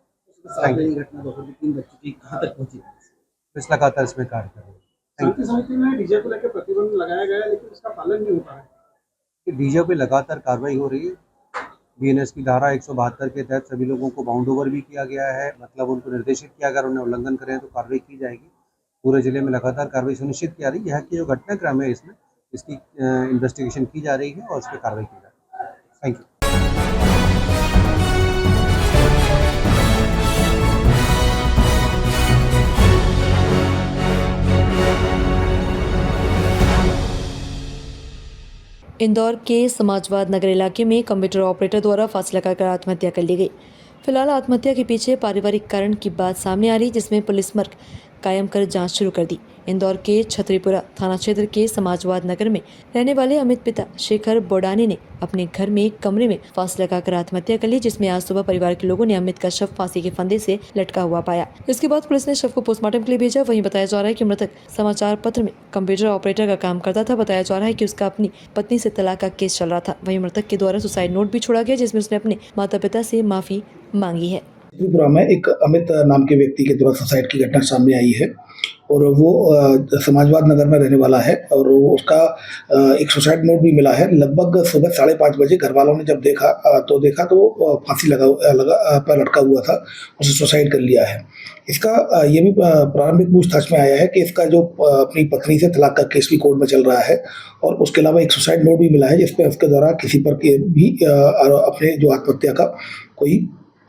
J: कहाँ तक पहुँची?
O: पुलिस लगातार इसमें कार्य कर रही है।
J: शांति समिति में डीजे को लेकर प्रतिबंध लगाया गया है, लेकिन इसका पालन नहीं हो पा रहा है।
O: डीजे पे लगातार कार्रवाई हो रही है। बीएनएस की धारा 172 के तहत सभी लोगों को बाउंड ओवर भी किया गया है, मतलब उनको निर्देशित किया, अगर उन्हें उल्लंघन करें तो कार्रवाई की जाएगी। पूरे जिले में लगातार कार्रवाई सुनिश्चित की जा रही है। यहाँ की जो घटनाक्रम है इसमें इसकी इन्वेस्टिगेशन की जा रही है और उस पर कार्रवाई की जा रही है। Thank you.
A: इंदौर के समाजवाद नगर इलाके में कंप्यूटर ऑपरेटर द्वारा फांसी लगाकर आत्महत्या कर ली गई। फिलहाल आत्महत्या के पीछे पारिवारिक कारण की बात सामने आ रही, जिसमें पुलिस मर्ग कायम कर जांच शुरू कर दी। इंदौर के छतरीपुरा थाना क्षेत्र के समाजवाद नगर में रहने वाले अमित पिता शेखर बोडानी ने अपने घर में एक कमरे में फांसी लगाकर आत्महत्या कर ली, जिसमें आज सुबह परिवार के लोगों ने अमित का शव फांसी के फंदे से लटका हुआ पाया। इसके बाद पुलिस ने शव को पोस्टमार्टम के लिए भेजा। वहीं बताया जा रहा है कि मृतक समाचार पत्र में कंप्यूटर ऑपरेटर का काम करता था। बताया जा रहा है कि उसका अपनी पत्नी से तलाक का केस चल रहा था। वहीं मृतक के द्वारा सुसाइड नोट भी छोड़ा गया, जिसमें उसने अपने माता पिता से माफी मांगी है।
P: त्रिपुरा में एक अमित नाम के व्यक्ति के द्वारा सुसाइड की घटना सामने आई है और वो समाजवाद नगर में रहने वाला है और उसका एक सुसाइड नोट भी मिला है। लगभग सुबह 5:30 बजे घर वालों ने जब देखा तो वो फांसी पर लटका हुआ था, उसने सुसाइड कर लिया है। इसका ये भी प्रारंभिक पूछताछ में आया है कि इसका जो अपनी पत्नी से तलाक का केस भी कोर्ट में चल रहा है और उसके अलावा एक सुसाइड नोट भी मिला है, जिसपे उसके द्वारा किसी पर भी अपने जो आत्महत्या का कोई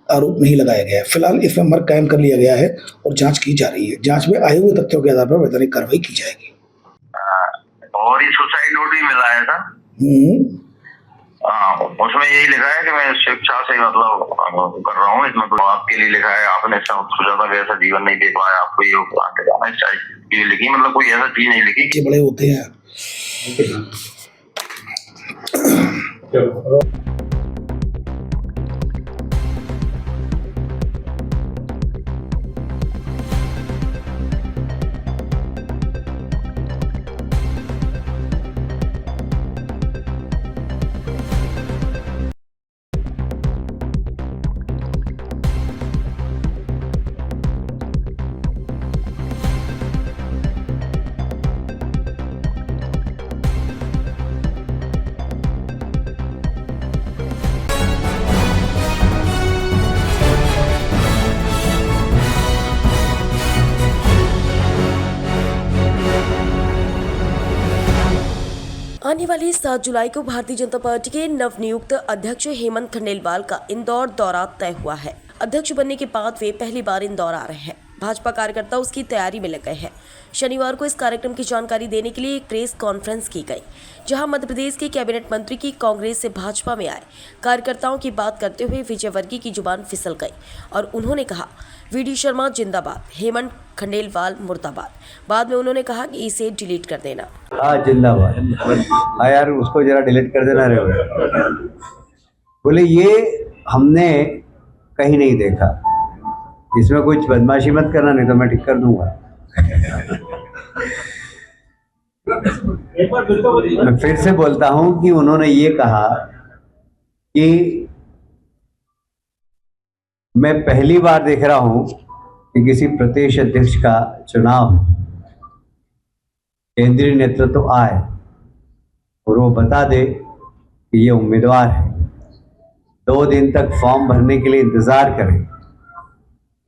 P: आरोप नहीं लगाया गया है। फिलहाल इसमें मर्ग कायम कर लिया गया है और जांच की जा रही है। जांच में आए हुए तथ्यों के आधार पर वैधानिक कार्रवाई की जाएगी।
Q: और ये सुसाइड नोट भी मिला है था। हाँ, उसमें यही लिखा है कि मैं शिक्षा से मतलब कर रहा हूँ, इसमें तो आपके लिए लिखा है, आपने सोचा था कि ऐसा जीवन नहीं दे पाया, आपको ये आगे जाना है, चीज लिखी, मतलब कोई ऐसा चीज नहीं लिखी
P: के बड़े होते हैं।
R: आने वाली 7 जुलाई को भारतीय जनता पार्टी के नवनियुक्त अध्यक्ष हेमंत खंडेलवाल का इंदौर दौरा तय हुआ है। अध्यक्ष बनने के बाद वे पहली बार इंदौर आ रहे हैं। भाजपा कार्यकर्ता उसकी तैयारी में लग गए हैं। शनिवार को इस कार्यक्रम की जानकारी देने के लिए एक प्रेस कॉन्फ्रेंस की गई, जहां मध्य प्रदेश के कैबिनेट मंत्री की कांग्रेस से भाजपा में आए कार्यकर्ताओं की बात करते हुए विजय वर्गीय की जुबान फिसल गई और उन्होंने कहा, वीडी शर्मा जिंदाबाद, हेमंत खंडेलवाल मुर्दाबाद। बाद में उन्होंने कहा कि इसे डिलीट कर देना।
S: हाँ जिंदाबाद। हाँ यार, उसको जरा डिलीट कर देना रे। बोले ये हमने कहीं नहीं देखा, इसमें कुछ बदमाशी मत करना, नहीं तो मैं ठीक कर दूंगा। मैं फिर से बोलता हूं कि उन्होंने ये कहा कि मैं पहली बार देख रहा हूं कि किसी प्रदेश अध्यक्ष का चुनाव केंद्रीय नेतृत्व आए और वो बता दे कि ये उम्मीदवार है। 2 दिन तक फॉर्म भरने के लिए इंतजार करें,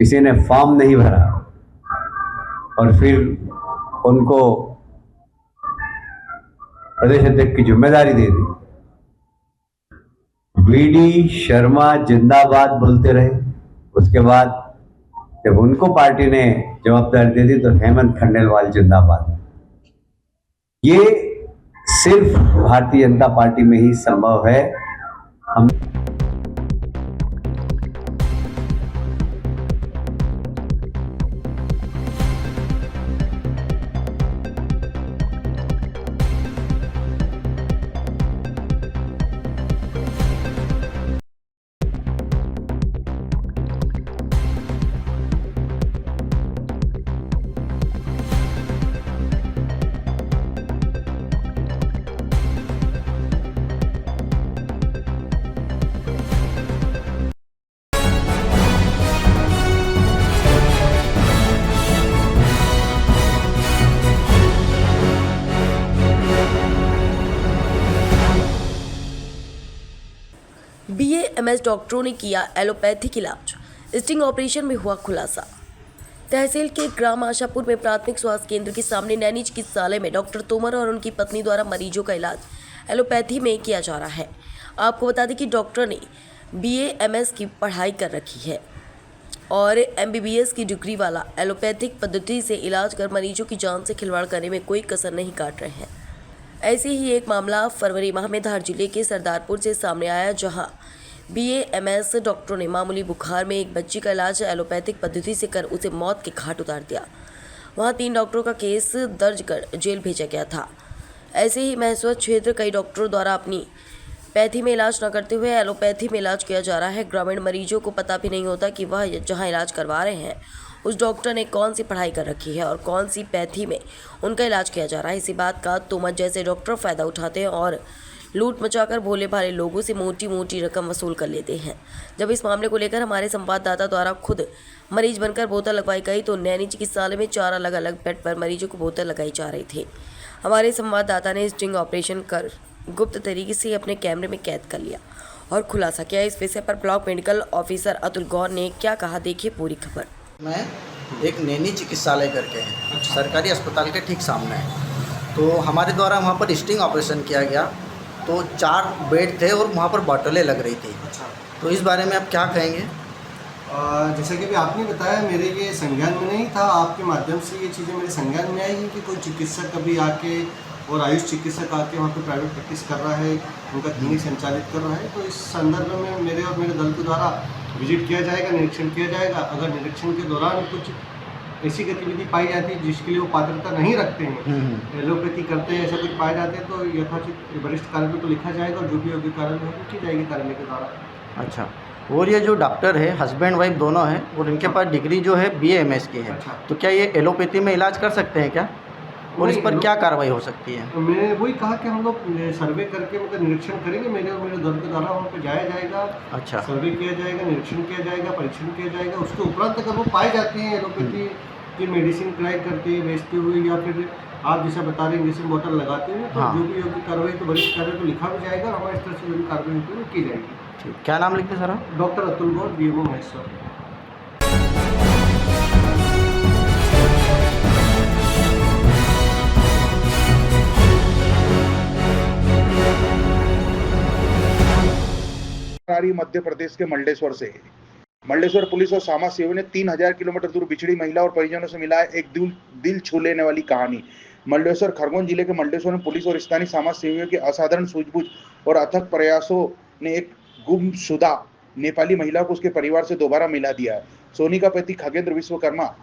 S: किसी ने फॉर्म नहीं भरा और फिर उनको प्रदेश अध्यक्ष की जिम्मेदारी दे दी। वीडी शर्मा जिंदाबाद बोलते रहे, उसके बाद जब उनको पार्टी ने जवाबदारी दे दी तो हेमंत खंडेलवाल जिंदाबाद। ये सिर्फ भारतीय जनता पार्टी में ही संभव है। हम
R: BAMS डॉक्टरों ने किया एलोपैथिक इलाज, स्टिंग ऑपरेशन में हुआ खुलासा। तहसील के ग्राम आशापुर में प्राथमिक स्वास्थ्य केंद्र के सामने नैनी चिकित्सालय में डॉक्टर तोमर और उनकी पत्नी द्वारा मरीजों का इलाज एलोपैथी में किया जा रहा है। आपको बता दें कि डॉक्टर ने BAMS की पढ़ाई कर रखी है और MBBS की डिग्री वाला एलोपैथिक पद्धति से इलाज कर मरीजों की जान से खिलवाड़ करने में कोई कसर नहीं काट रहे हैं। ऐसे ही एक मामला फरवरी माह में धार जिले के सरदारपुर से सामने आया, जहां BAMS डॉक्टरों ने मामूली बुखार में एक बच्ची का इलाज एलोपैथिक पद्धति से कर उसे मौत के घाट उतार दिया। वहां 3 डॉक्टरों का केस दर्ज कर जेल भेजा गया था। ऐसे ही महसूस क्षेत्र कई डॉक्टरों द्वारा अपनी पैथी में इलाज न करते हुए एलोपैथी में इलाज किया जा रहा है। ग्रामीण मरीजों को पता भी नहीं होता कि वह जहां इलाज करवा रहे हैं उस डॉक्टर ने कौन सी पढ़ाई कर रखी है और कौन सी पैथी में उनका इलाज किया जा रहा है। इसी बात का तोमर जैसे डॉक्टर फ़ायदा उठाते हैं और लूट मचाकर भोले भाले लोगों से मोटी मोटी रकम वसूल कर लेते हैं। जब इस मामले को लेकर हमारे संवाददाता द्वारा खुद मरीज बनकर बोतल लगवाई गई तो नैनी चिकित्सालय में 4 अलग अलग बेड पर मरीजों को बोतल लगाई जा रही थी। हमारे संवाददाता ने स्टिंग ऑपरेशन कर गुप्त तरीके से अपने कैमरे में कैद कर लिया और खुलासा किया। इस विषय पर ब्लॉक मेडिकल ऑफिसर अतुल गौर ने क्या कहा, देखिए पूरी खबर।
T: मैं एक नैनी चिकित्सालय करके है, सरकारी अस्पताल के ठीक सामने है। तो हमारे द्वारा वहाँ पर स्टिंग ऑपरेशन किया गया, तो 4 बेड थे और वहाँ पर बोतलें लग रही थी। तो इस बारे में आप क्या कहेंगे?
U: जैसा कि अभी आपने बताया, मेरे ये संज्ञान में नहीं था। आपके माध्यम से ये चीज़ें मेरे संज्ञान में आई कि कोई चिकित्सक कभी आके और आयुष चिकित्सक आके वहाँ पे प्राइवेट प्रैक्टिस कर रहा है, उनका क्लिनिक संचालित कर रहा है। तो इस संदर्भ में मेरे और मेरे दल के द्वारा विजिट किया जाएगा, निरीक्षण किया जाएगा। अगर निरीक्षण के दौरान कुछ ऐसी गतिविधि पाई जाती है जिसके लिए वो पात्रता नहीं रखते हैं, एलोपैथी करते हैं, ऐसा कुछ पाए जाते हैं, तो यथोचित वरिष्ठ कार्यालय को लिखा जाएगा और जो भी योग्य कार्रवाई होगी की जाएगी कार्यालय के द्वारा।
T: अच्छा, और ये जो डॉक्टर है हस्बैंड वाइफ दोनों हैं और इनके पास डिग्री जो है BA-MS की है, तो क्या ये एलोपैथी में इलाज कर सकते हैं क्या, और इस पर क्या कार्रवाई हो सकती है?
U: तो मैंने वही कहा कि हम लोग सर्वे करके मतलब निरीक्षण करेंगे, मेरे और मेरे दल के द्वारा वहाँ पर जाया जाएगा।
T: अच्छा,
U: सर्वे किया जाएगा, निरीक्षण किया जाएगा, परीक्षण किया जाएगा। उसके उपरांत अगर वो पाए जाती हैं एलोपैथी की मेडिसिन ट्राई करते हुए, बेचते हुए, या फिर आप जैसा बता रहे हैं इंजेक्शन बोतल लगाते हुए, तो जो भी योग्य कार्रवाई तो वरिष्ठ कार्यालय को लिखा भी जाएगा और हमारे स्तर से जो भी कार्रवाई होती है वो की जाएगी।
T: ठीक, क्या नाम लिखते सर?
U: डॉक्टर अतुल गौर, BMO महेश्वर।
B: मध्य प्रदेश के मंडलेश्वर से मंडलेश्वर पुलिस और समाज सेवियों ने 3000 किलोमीटर दूर बिछड़ी महिला और परिजनों से मिला एक दिल छू लेने वाली कहानी। मंडलेश्वर खरगोन जिले के मंडलेश्वर में पुलिस और स्थानीय समाज सेवियों के असाधारण सूझबूझ और अथक प्रयासों ने एक गुमशुदा नेपाली महिला को उसके परिवार से दोबारा मिला दिया है। सोनी का पति खगेंद्र विश्वकर्मा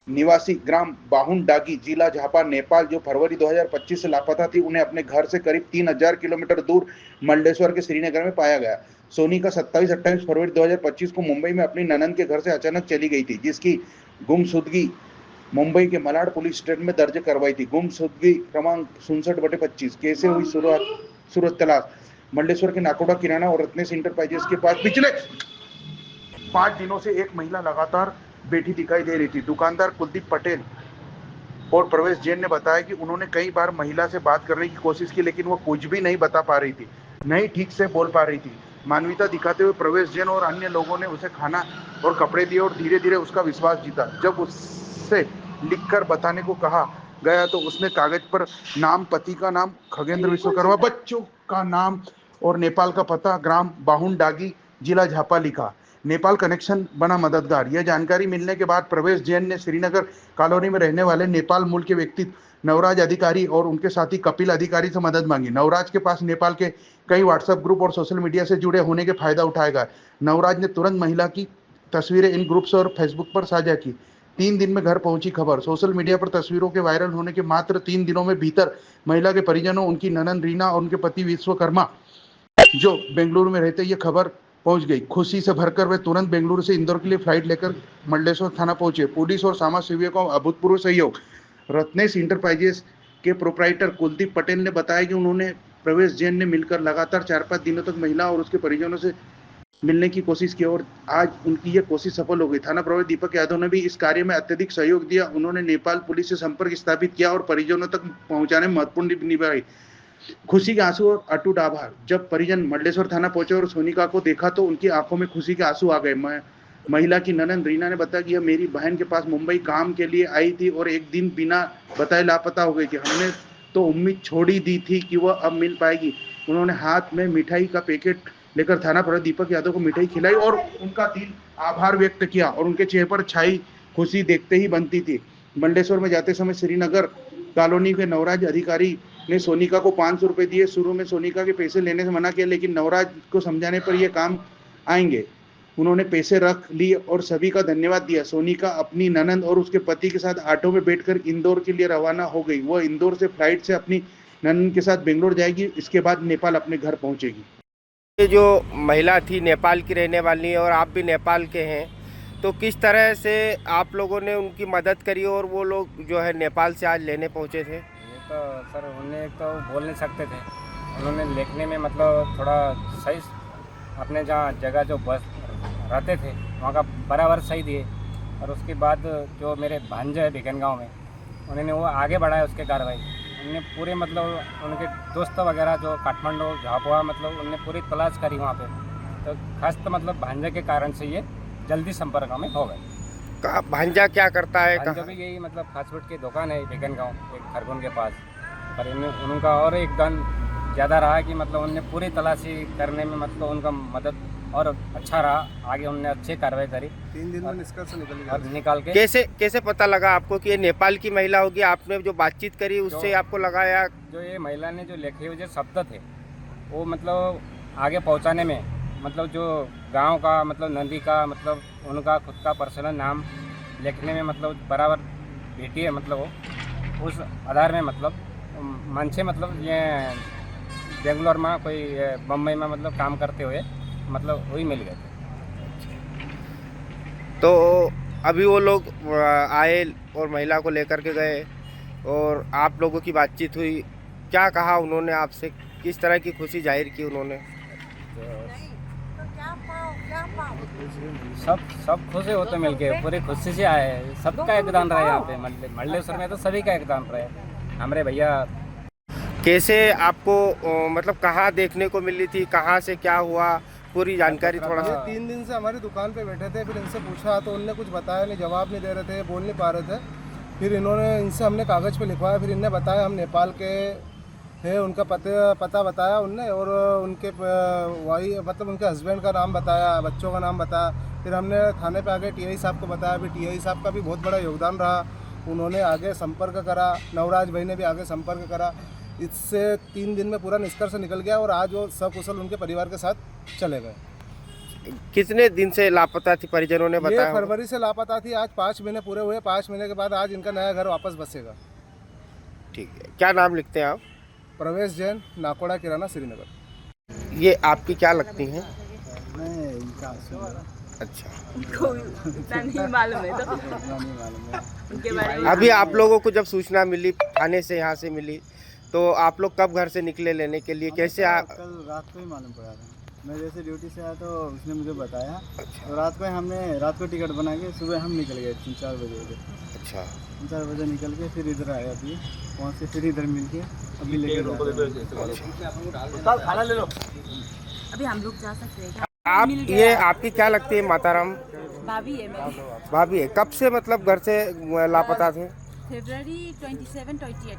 B: निवासी ग्राम बाहुनडागी, जिला झापा, नेपाल, जो फरवरी 2025 से लापता थी, उन्हें अपने घर से करीब 3000 किलोमीटर दूर मंडलेश्वर के श्रीनगर में पाया गया। सोनी का 27-28 फरवरी 2025 को मुंबई में अपनी ननद के घर से अचानक चली गई थी, जिसकी गुमशुदगी मुंबई के मलाड पुलिस स्टेशन में दर्ज करवाई थी। गुमशुदगी क्रमांक 67/25। कैसे हुई सूरत तलाश? मंडलेश्वर के नाकोड़ा किराना और रत्नेश इंटरप्राइजेस के पास पिछले 5 दिनों से एक महिला लगातार बैठी दिखाई दे रही थी। दुकानदार कुलदीप पटेल और प्रवेश जैन ने बताया कि उन्होंने कई बार महिला से बात करने की कोशिश की, लेकिन वो कुछ भी नहीं बता पा रही थी, नहीं ठीक से बोल पा रही थी। मानवीयता दिखाते हुए प्रवेश जैन और अन्य लोगों ने उसे खाना और कपड़े दिए और धीरे धीरे उसका विश्वास जीता। जब उससे लिखकर बताने को कहा गया तो उसने कागज पर नाम, पति का नाम खगेंद्र विश्वकर्मा, बच्चों का नाम और नेपाल का पता ग्राम बाहुनडागी, जिला झापा लिखा। नेपाल कनेक्शन बना मददगार। यह जानकारी मिलने के बाद प्रवेश जैन ने श्रीनगर कॉलोनी में रहने वाले नेपाल मूल के व्यक्ति नवराज अधिकारी और उनके साथी कपिल अधिकारी से मदद मांगी। नवराज के पास नेपाल के कई व्हाट्सएप ग्रुप और सोशल मीडिया से जुड़े होने के फायदा उठाएगा। नवराज ने तुरंत महिला की तस्वीरें इन ग्रुप्स और फेसबुक पर साझा की। 3 दिन में घर पहुंची खबर। सोशल मीडिया पर तस्वीरों के वायरल होने के मात्र 3 दिनों में भीतर महिला के परिजनों, उनकी ननद रीना और उनके पति विश्वकर्मा जो बेंगलुरु में रहते, ये खबर पहुंच गई। खुशी से भरकर वे तुरंत बेंगलुरु से इंदौर के लिए फ्लाइट लेकर मंडलेश्वर थाना पहुंचे। पुलिस और समाज सेवियों का अभूतपूर्व सहयोग। रत्नेश इंटरप्राइजेस के प्रोप्राइटर कुलदीप पटेल ने बताया कि उन्होंने प्रवेश जैन ने मिलकर लगातार 4-5 दिनों तक महिला और उसके परिजनों से मिलने की कोशिश की और आज उनकी यह कोशिश सफल हो गई। थाना प्रभारी दीपक यादव ने भी इस कार्य में अत्यधिक सहयोग दिया। उन्होंने नेपाल पुलिस से संपर्क स्थापित किया और परिजनों तक पहुंचाने में महत्वपूर्ण निभाई। खुशी के आंसू और अटूट आभार। जब परिजन मंडलेश्वर थाना पहुंचे और सोनिका को देखा तो उनकी आंखों में खुशी के आंसू आ गए। महिला की ननद रीना ने बताया कि यह मेरी बहन के पास मुंबई काम के लिए आई थी और एक दिन बिना बताए लापता हो गई थी। हमने तो उम्मीद छोड़ ही दी थी कि वह अब मिल पाएगी। उन्होंने हाथ में मिठाई का पैकेट लेकर थाना प्रभारी दीपक यादव को मिठाई खिलाई और उनका दिल आभार व्यक्त किया और उनके चेहरे पर छाई खुशी देखते ही बनती थी। मंडलेश्वर में जाते समय श्रीनगर कॉलोनी के नवराज अधिकारी ने सोनिका को 500 रुपए दिए। शुरू में सोनिका के पैसे लेने से मना किया, लेकिन नवराज को समझाने पर यह काम आएंगे। उन्होंने पैसे रख लिए और सभी का धन्यवाद दिया। सोनिका अपनी ननद और उसके पति के साथ ऑटो में बैठकर इंदौर के लिए रवाना हो गई। वह इंदौर से फ्लाइट से अपनी ननद के साथ बेंगलोर जाएगी। इसके बाद नेपाल अपने घर पहुंचेगी।
V: ये जो महिला थी नेपाल की रहने वाली और आप भी नेपाल के हैं, तो किस तरह से आप लोगों ने उनकी मदद करी और वो लोग जो है नेपाल से आज लेने पहुंचे थे?
W: तो सर उन्हें तो बोल नहीं सकते थे, उन्होंने लिखने में मतलब थोड़ा सही अपने जहाँ जगह जो बस रहते थे वहाँ का बराबर सही दिए। और उसके बाद जो मेरे भांजे है बिकन गाँव में, उन्होंने वो आगे बढ़ाया उसके कार्रवाई। उन्होंने पूरे मतलब उनके दोस्त वगैरह जो काठमांडू झापुआ मतलब उन्होंने पूरी तलाश करी वहाँ पे। तो खास तो मतलब भांजे के कारण से ये जल्दी संपर्क में हो गए।
V: भांजा क्या करता है?
W: भांजा भी यही मतलब फास्ट फूड की दुकान है बिकन गाँव, एक खरगोन के पास। पर उनका और एक दन ज़्यादा रहा कि मतलब उनने पूरी तलाशी करने में मतलब उनका मदद और अच्छा रहा, आगे उन्होंने अच्छी कार्रवाई करी।
U: 3 दिन में निष्कर्ष
W: निकाल के
V: कैसे पता लगा आपको कि ये नेपाल की महिला होगी? आपने जो बातचीत करी उससे आपको लगाया?
W: जो ये महिला ने जो लिखे हुए जो शब्द थे वो मतलब आगे पहुंचाने में, मतलब जो गांव का मतलब नदी का मतलब उनका खुद का पर्सनल नाम लिखने में मतलब बराबर बेटी है, मतलब वो उस आधार में मतलब मन से मतलब ये बेंगलोर में कोई बम्बई में मतलब काम करते हुए मतलब वही मिल गए थे।
V: तो अभी वो लोग आए और महिला को लेकर के गए और आप लोगों की बातचीत हुई, क्या कहा उन्होंने आपसे? किस तरह की खुशी जाहिर की उन्होंने?
W: सब खुश होते मिल के, पूरी खुशी से आए। सबका योगदान रहा यहाँ पे मंडलेश्वर में, तो सभी का योगदान रहा हमारे भैया।
V: कैसे आपको मतलब कहाँ देखने को मिली थी, कहाँ से क्या हुआ, पूरी जानकारी थोड़ा सा?
U: 3 दिन से हमारी दुकान पे बैठे थे, फिर इनसे पूछा तो उनने कुछ बताया नहीं, जवाब नहीं दे रहे थे, बोल नहीं पा रहे थे। फिर इनसे हमने कागज़ पे लिखवाया, फिर इनने बताया हम नेपाल के है, उनका पता बताया उनने, और उनके वही मतलब उनके हस्बैंड का नाम बताया, बच्चों का नाम बताया। फिर हमने थाने पे आके टीआई साहब को बताया, फिर टीआई साहब का भी बहुत बड़ा योगदान रहा। उन्होंने आगे संपर्क करा, नवराज भाई ने भी आगे संपर्क करा। इससे 3 दिन में पूरा निष्कर्ष निकल गया और आज वो सकुशल उनके परिवार के साथ चले गए।
V: कितने दिन से लापता थी परिजनों ने बताया?
U: ये फरवरी से लापता थी, आज 5 महीने पूरे हुए। 5 महीने के बाद आज इनका नया घर वापस बसेगा।
V: ठीक है, क्या नाम लिखते हैं आप?
U: प्रवेश जैन, नाकोड़ा किराना, श्रीनगर।
V: ये आपकी क्या लगती हैं?
U: मैं इनका
V: अच्छा,
D: नहीं मालूम है तो उनके बारे में।
V: अभी आप लोगों को जब सूचना मिली थाने से, यहाँ से मिली, तो आप लोग कब घर से निकले लेने के लिए? कैसे
U: कल रात को ही मालूम पड़ा था। मैं जैसे ड्यूटी से आया तो उसने मुझे बताया। अच्छा। तो रात को टिकट बना के सुबह हम निकल गए 3-4 बजे।
V: अच्छा,
U: 3-4 बजे निकल के फिर इधर आए, अभी वहाँ से फिर इधर मिल के अभी लेके
D: खाना ले लो। अभी हम लोग जा सकते हैं?
V: आप ये आपकी क्या लगती है? माताराम
D: भाभी है मेरी।
V: भाभी है। कब से मतलब घर से लापता थे?
D: फरवरी 27-28।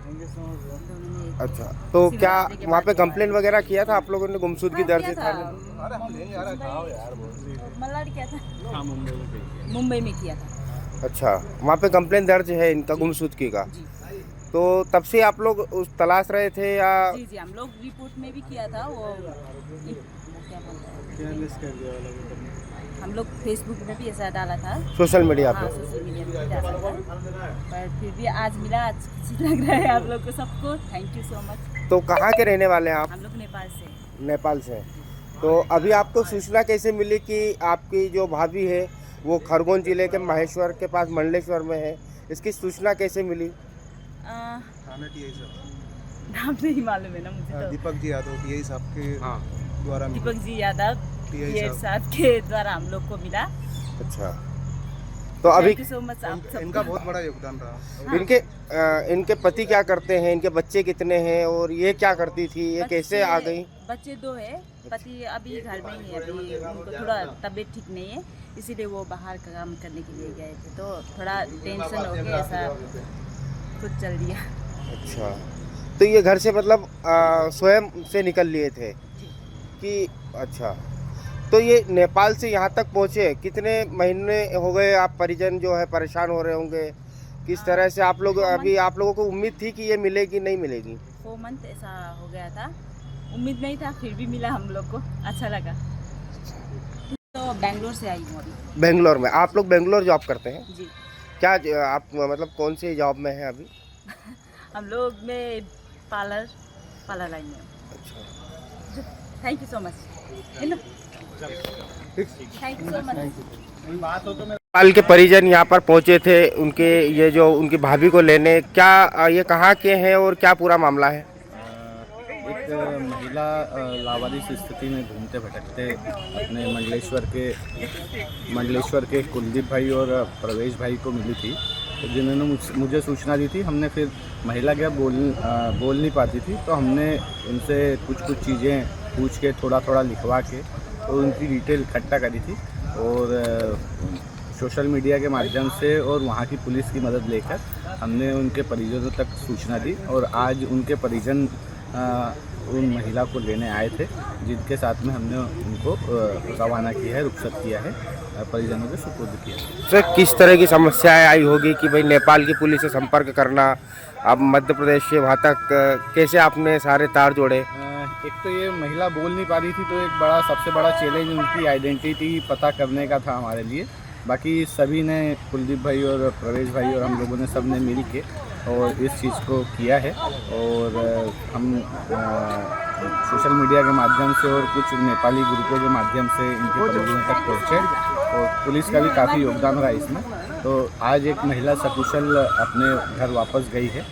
V: अच्छा, तो क्या वहाँ पे कंप्लेन वगैरह किया था आप लोगों ने? गुमशुदगी दर्ज
D: था मल्लाड किया था, मुंबई में किया था।
V: अच्छा, वहाँ पे कंप्लेन दर्ज है इनका गुमशुदगी का। तो तब से आप लोग उस तलाश रहे थे या?
D: जी हम लोग रिपोर्ट में भी किया था, वो क्या बोलते हैं, हम लोग फेसबुक में भी ऐसा डाला था,
V: सोशल मीडिया पे।
D: सोशल मीडिया पे डाला था, पर फिर भी आज मिला, आज खुशी लग रहा है आप लोग को सबको। Thank you so much.
V: तो कहाँ के रहने वाले हैं आप?
D: हम लोग नेपाल से।
V: नेपाल से। तो अभी आपको सूचना कैसे मिली कि आपकी जो भाभी है वो खरगोन जिले के महेश्वर के पास मंडलेश्वर में है? इसकी सूचना कैसे मिली?
D: नाम नहीं मालूम है ना मुझे तो।
U: दीपक जी यादव टीआई साहब के द्वारा।
D: दीपक जी यादव टीआई साहब के द्वारा हम लोग को मिला।
V: अच्छा, तो अभी
D: so
U: इनका बहुत बड़ा योगदान रहा।
V: इनके पति क्या करते हैं? इनके बच्चे कितने हैं? और ये क्या करती थी? ये कैसे आ गई?
D: बच्चे 2 है, पति अभी घर में ही है, अभी उनको थोड़ा तबीयत ठीक नहीं है, इसीलिए वो बाहर का काम करने के लिए गए थे, तो थोड़ा टेंशन हो गया, ऐसा खुद चल दिया।
V: अच्छा, तो ये घर से मतलब स्वयं से निकल लिए थे कि? अच्छा, तो ये नेपाल से यहाँ तक पहुँचे, कितने महीने हो गए? आप परिजन जो है परेशान हो रहे होंगे, किस तरह से आप लोग, अभी आप लोगों को उम्मीद थी कि ये मिलेगी नहीं मिलेगी?
D: 4 मंथ ऐसा हो गया था, उम्मीद नहीं था, फिर भी मिला हम लोग को, अच्छा लगा। तो बेंगलोर से आई हूँ अभी।
V: बेंगलोर में? आप लोग बेंगलोर जॉब करते हैं?
D: जी।
V: क्या आप मतलब कौन सी जॉब में हैं अभी?
D: हम लोग में पार्लर लाइन में। अच्छा, thank you so much. Thank you so much.
V: Nepal के परिजन यहाँ पर पहुँचे थे, उनके ये जो उनकी भाभी को लेने, क्या ये कहाँ के हैं और क्या पूरा मामला है?
E: एक महिला लावारिस स्थिति में घूमते भटकते अपने मंडलेश्वर के कुलदीप भाई और प्रवेश भाई को मिली थी, तो जिन्होंने मुझे सूचना दी थी। हमने फिर महिला क्या बोल नहीं पाती थी, तो हमने उनसे कुछ चीज़ें पूछ के थोड़ा लिखवा के तो उनकी डिटेल इकट्ठा करी थी, और सोशल मीडिया के माध्यम से और वहाँ की पुलिस की मदद लेकर हमने उनके परिजनों तक सूचना दी, और आज उनके परिजन उन महिला को लेने आए थे, जिनके साथ में हमने उनको रवाना किया है, रुखसत किया है, परिजनों के सुपुर्द किया है।
V: सर किस तरह की समस्याएं आई होगी कि भाई नेपाल की पुलिस से संपर्क करना, अब मध्य प्रदेश से वहाँ तक कैसे आपने सारे तार जोड़े?
E: एक तो ये महिला बोल नहीं पा रही थी, तो एक सबसे बड़ा चैलेंज उनकी आइडेंटिटी पता करने का था हमारे लिए। बाकी सभी ने, कुलदीप भाई और प्रवेश भाई और हम लोगों ने सब ने मिल के और इस चीज़ को किया है। और हम सोशल मीडिया के माध्यम से और कुछ नेपाली ग्रुपों के माध्यम से इनके परिजनों तक पहुँचे और पुलिस का भी काफ़ी योगदान रहा इसमें। तो आज एक महिला सकुशल अपने घर वापस गई है।